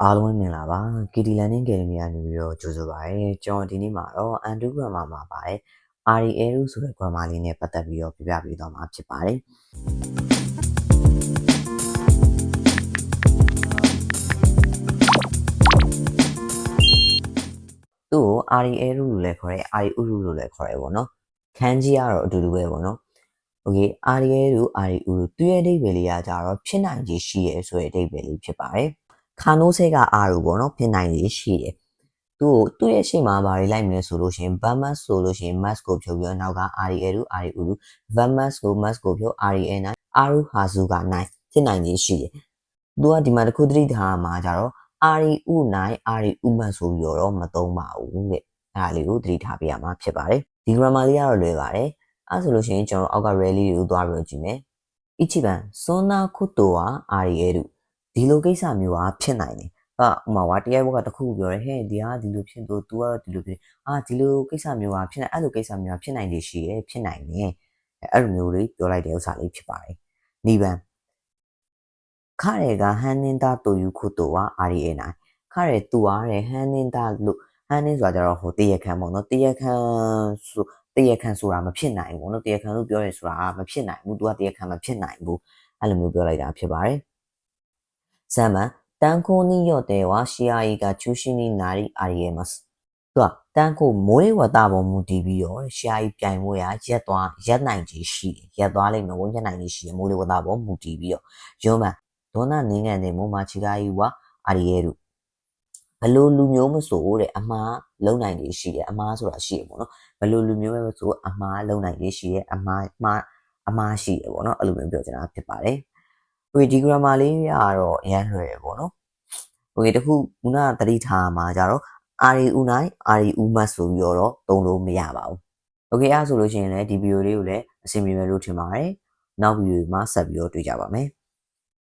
အားလုံးမင်္ဂလာပါ KT Learning Academy ကနေပြီးတော့ကြိုဆိုပါရစေကျွန်တော်ဒီနေ့မှာတော့ Undo Grammar မှာပါတဲ့ REL ဆိုတဲ့ grammar လေးနဲ့ပတ်သက်ပြီးတော့ပြပြပေးသွားမှာဖြစ်ပါတယ်သူ့ကို REL လို့လည်းခေါ်တယ် REU လို့လည်းခေါ်တယ်ပေါ့နော်ခန်းကြီးကတော့အတူတူပဲပေါ့နော်Okay REL တို့ REU တို့သူ့ရဲ့အဓိပ္ပာယ်လေးကကြတော့ဖြစ်နိုင်ခြေရှိရဲဆိုတဲ့အဓိပ္ပာယ်လေးဖြစ်ပါတယ်ခါနိုးဆဲက R လို့ပေါ့နော်ဖြစ်နိုင်ခြေရှိတယ်သူ့ရဲ့ရှေ့မှာဘာတွေလိုက်မလဲဆိုလို့ရှိရင် verb must ဆိုလို့ရှိရင် must ကိုဖြုတ်ပြီးတော့နောက်က REL တို့ REU တို့ verb must ကို must ကိုဖြုတ် REL နိုင် R ဟာစုကနိုင်ဖြစ်နိုင်ခြေရှိတယ်သူကဒီမှာတစ်ခုသတိထားမှာကြတော့ REU နိုင် REU must ဆိုပြီးတော့မသုံးပါဘူးတဲ့အဲ့ဒါလေးကိုသတိထားပေးရမှာဖြစ်ပါတယ်ဒီ grammar လေးကတော့လွယ်ပါတယ်အဲ့ဆိုလို့ရှိရင်ကျွန်တော်အောက်က rel လေးကိုသွားပြီးတော့ကြည့်မယ်一番そんなことはあり得るဒီလိုကိစ္စမျိုးကဖြစ်နိုင်တယ်ဥမာဝါတရားဘောကတခုပြောရဲဟဲ့ဒီဟာဒီလိုဖြစ်တော့ तू ကတော့ဒီလိုဖြစ်ဒီလိုကိစ္စမျိုးကဖြစ်နိုင်အဲ့လိုကိစ္စမျိုးကဖြစ်နိုင်တယ်ရှိရဖြစ်နိုင်တယ်အဲ့လိုမျိုးလေးပြောလိုက်တဲ့ဥစ္စာလေးဖြစ်ပါတယ်2番彼が犯人だということはあり得ない彼သူကတဲ့犯人だလို့犯人ဆိုတာကြတော့ဟိုတရားခံပေါ့နော်တရားခံဆိုတာမဖြစ်နိုင်ဘူးเนาะတရားခံလို့ပြောရဲဆိုတာမဖြစ်နိုင်ဘူး तू ကတရားခံမဖြစ်နိုင်ဘူးအဲ့လိုမျိုးပြောလိုက်တာဖြစ်ပါတယ်3番炭鉱によっては試合が中止になりあり得ますသူကတန်းကိုမိုးဝတ်တာပေါ်မူတည်ပြီးတော့ရှားပြိုင်ပွဲရရက်နိုင်ခြေရှိတယ်ရက်သွားလိမ့်မယ်ဝန်းကျင်နိုင်ခြေရှိတယ်မိုးလေဝသပေါ်မူတည်ပြီးတော့ရုံးမှဒေါနာနင်းကန်တဲ့မိုးမချီကားကြီးဝအာရီရဲတို့ဘလို့လူမျိုးမဆိုတဲ့အမားလုံနိုင်ခြေရှိတယ်အမားဆိုတာရှိတယ်ပေါ့နော်ဘလို့လူမျိုးပဲမဆိုအမားလုံနိုင်ခြေရှိတယ်အမားရှိတယ်ပေါ့နော်အဲ့လိုမျိုးပြောချင်တာဖြစ်ပါတယ်ဒီ grammar လေးကတော့အရင်လွယ်တယ်ပေါ့နော်တခုခုနသတိထားမှာကြတော့ REU နိုင် REU must ဆိုပြီးတော့သုံးလို့မရပါဘူးအဲ့ဆိုလို့ရှိရင်လည်းဒီ video လေးကိုလည်းအဆင်ပြေမယ်လို့ထင်ပါတယ်နောက် video မှာဆက်ပြီးတော့တွေ့ကြပါမယ်